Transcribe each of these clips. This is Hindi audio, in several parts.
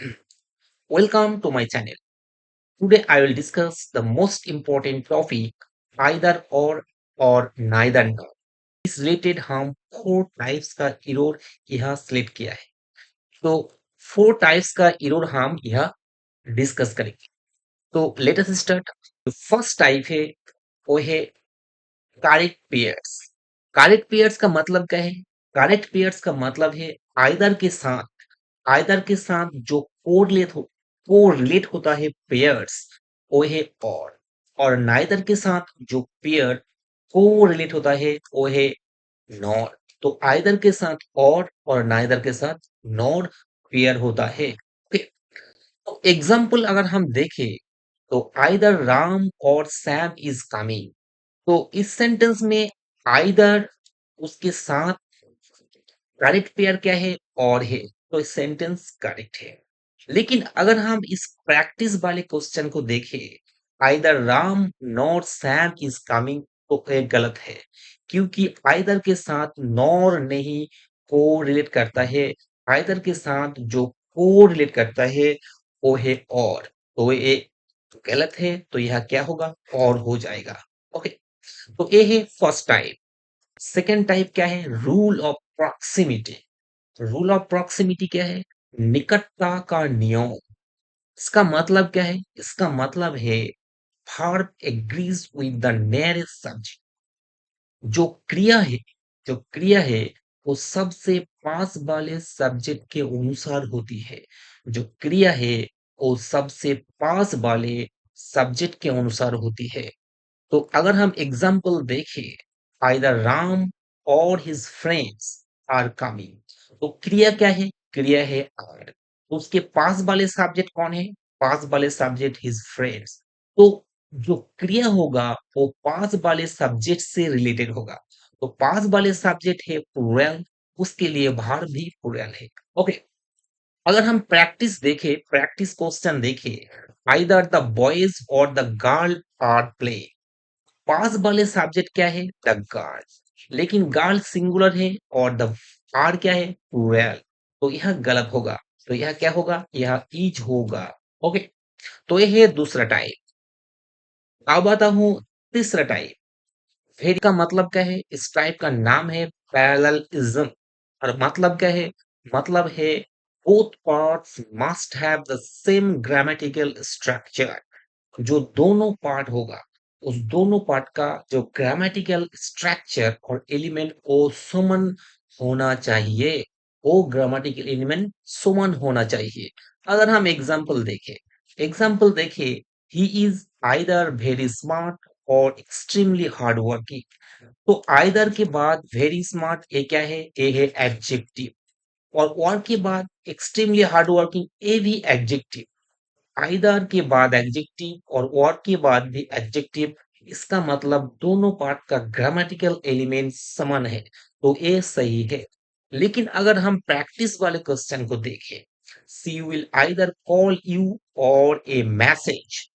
Welcome to my channel. Today I will discuss the most important topic either or neither nor. इस रिलेटेड हम फोर टाइप्स का एरर यहाँ सिलेक्ट किया है। तो फोर टाइप्स का एरर हम यहाँ डिस्कस करेंगे। तो let us start. First type है वो है करेक्ट पेयर्स। करेक्ट पेयर्स का मतलब क्या है? करेक्ट पेयर्स का मतलब है आइदर के साथ जो कोरिलेट होता है पेयर्स वो है और नाइदर के साथ जो पेयर कोरिलेट होता है वो है नॉट। तो आइदर के साथ और नाइदर के साथ नॉट पेयर होता है। ओके, तो एग्जाम्पल अगर हम देखें तो आइदर राम और सैम इज कमिंग। तो इस सेंटेंस में आइदर उसके साथ करेक्ट पेयर क्या है? और है। तो इस सेंटेंस करेक्ट है। लेकिन अगर हम इस प्रैक्टिस वाले क्वेश्चन को देखें either Ram nor Sam is coming, तो ये गलत है क्योंकि आइदर के साथ नॉर नहीं को रिलेट करता है। आइदर के साथ जो को रिलेट करता है वो है और। तो ये गलत है, तो यह क्या होगा? और हो जाएगा। ओके, तो ये है फर्स्ट टाइप। सेकेंड टाइप क्या है? Rule of proximity. Rule of proximity क्या है? निकटता का नियम। इसका मतलब क्या है? इसका मतलब है verb agrees with the nearest subject। जो क्रिया है जो क्रिया है वो सबसे पास वाले सब्जेक्ट के अनुसार होती है। जो क्रिया है वो सबसे पास वाले सब्जेक्ट के अनुसार होती है। तो अगर हम एग्जाम्पल देखें आइदर राम और हिज फ्रेंड्स आर कमिंग, तो क्रिया क्या है? क्रिया है आर। तो उसके पास वाले सब्जेक्ट कौन है? पास वाले सब्जेक्ट हिज फ्रेंड्स। तो जो क्रिया होगा वो पास वाले सब्जेक्ट से रिलेटेड होगा। तो पास वाले सब्जेक्ट है प्लूरल, उसके लिए भार भी प्लूरल है। ओके, अगर हम प्रैक्टिस क्वेश्चन देखें आइदर द बॉयज और द गर्ल आर प्ले। पास वाले सब्जेक्ट क्या है? The girl. लेकिन गर्ल सिंगुलर है और द आर क्या है? प्लूरल। तो यह गलत होगा। तो यह क्या होगा? यह इज होगा। ओके, तो यह है दूसरा टाइप। अब आता हूं तीसरा टाइप। वेरी का मतलब क्या है? इस टाइप का नाम है पैरेललिज्म। और मतलब क्या है? मतलब है both parts must have the same grammatical structure. जो दोनों पार्ट होगा उस दोनों पार्ट का जो ग्रामेटिकल स्ट्रक्चर और एलिमेंट वो समान होना चाहिए। वो ग्रामेटिकल एलिमेंट समान होना चाहिए। अगर हम एग्जाम्पल देखें he is either very smart और एक्सट्रीमली हार्ड वर्किंग। तो आइदर के बाद वेरी स्मार्ट ये क्या है? ये है एडजेक्टिव। और वर्क के बाद एक्सट्रीमली हार्ड वर्किंग ये भी एडजेक्टिव। आइदर के बाद एडजेक्टिव और के बाद भी एडजेक्टिव। इसका मतलब दोनों पार्ट का ग्रामेटिकल एलिमेंट समान है। तो ये सही है। लेकिन अगर हम प्रैक्टिस वाले क्वेश्चन को देखें सी विल आइदर कॉल यू और ए मैसेज।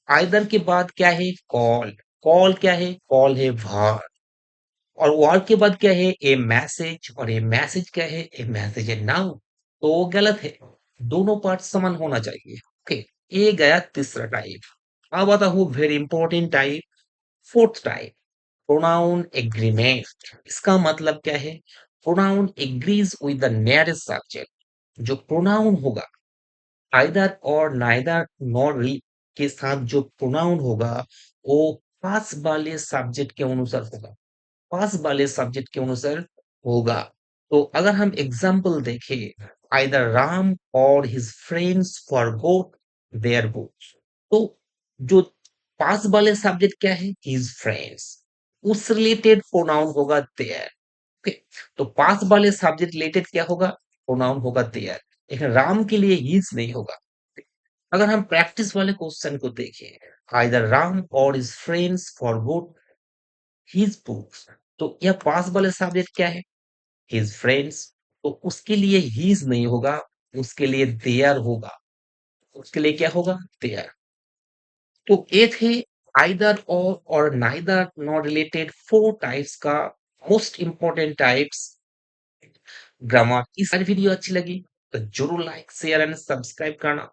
आइदर के बाद क्या है? कॉल। कॉल क्या है? कॉल है वर्ब। और वर्ब के बाद क्या है? ए मैसेज। और ए मैसेज क्या है? ए मैसेज है नाउन। तो वो गलत है। दोनों पार्ट समान होना चाहिए। ओके, ये गया तीसरा टाइप। अब आता हूँ very important type, fourth type, pronoun agreement. इसका मतलब क्या है? Pronoun agrees with the nearest subject. जो प्रोनाउन होगा आइदर और नाइदर नॉर री के साथ जो प्रोनाउन होगा वो पास वाले सब्जेक्ट के अनुसार होगा। पास वाले सब्जेक्ट के अनुसार होगा। तो अगर हम एग्जाम्पल देखें आइदर राम और his friends forgot their books. तो जो पास वाले सब्जेक्ट क्या है? His friends. उस रिलेटेड प्रोनाउन होगा देयर। ओके, तो पास वाले सब्जेक्ट रिलेटेड क्या होगा? प्रोनाउन होगा देयर। लेकिन राम के लिए हिज नहीं होगा। अगर हम प्रैक्टिस वाले क्वेश्चन को देखें आइदर राम और his friends forgot his books. तो यह पास वाले सब्जेक्ट क्या है? His friends. तो उसके लिए हिज नहीं होगा, उसके लिए देयर होगा। उसके लिए क्या होगा? देयर। तो ये थे आइदर और neither not related four types का मोस्ट इंपॉर्टेंट टाइप्स ग्रामर। इस सारी वीडियो अच्छी लगी तो जरूर लाइक शेयर एंड सब्सक्राइब करना।